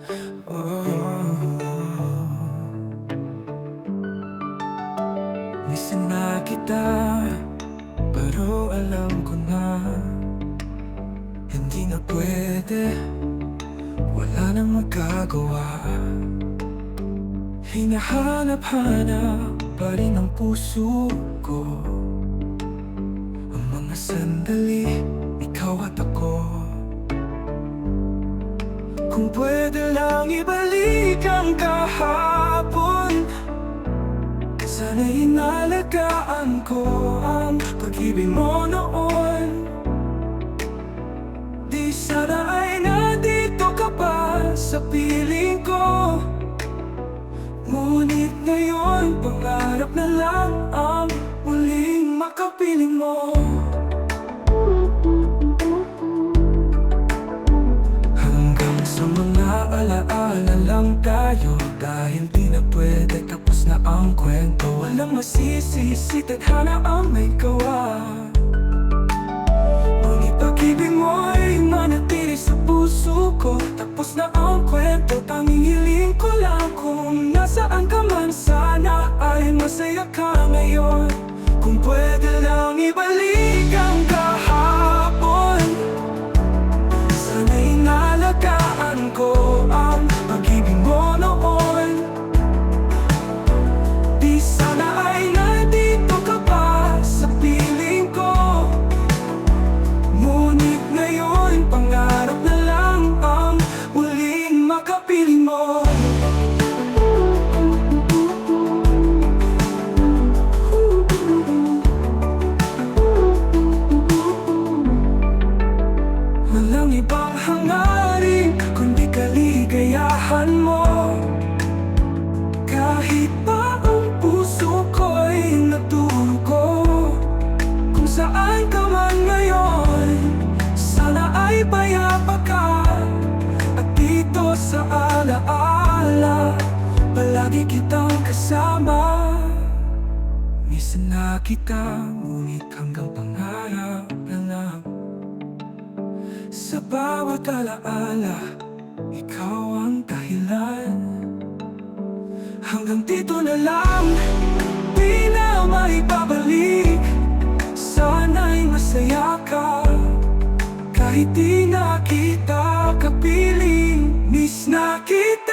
Miss na kita, pero alam ko na hindi na pwede, wala nang magagawa. Hinahanap-hanap pa rin ang puso ko ang mga sandali, ikaw at ako. Kung pwede lang ibalik ang kahapon, sana'y inalagaan ko ang pag-ibig mo noon. Di sana ay nandito ka pa sa piling ko, ngunit ngayon pangarap na lang ang muling makapiling mo. Hanggang sa mga alaala lang tayo, dahil di na pwede tapos na ang kwento. Walang masisisi, tadhana ang may gawa. Ngunit pag-ibig mo'y manatili sa puso ko. Tapos na ang kwento, tanging hiling ko lang kung nasaan ka man, sana ay masaya ka ngayon. Kung pwede lang ibalik ang kahapon, sana'y inalagaan ko ang pag-ibig mo noon. Di sana ay nandito ka pa sa piling ko, ngunit ngayon pangarap na lang ang muling makapiling mo. Walang ibang hangarin kundi kaligayahan mo. Kahit pa ang puso ko'y natugo, kung saan ka man ngayon, sana ay payapa ka. At dito sa alaala, palagi kitang kasama. Miss na kita, ngunit hanggang pangarap na lang. Sa bawat alaala, ikaw ang dahilan. Hanggang dito na lang, di na maibabalik. Sana'y masaya ka, kahit di na kita kapiling. Miss na kita.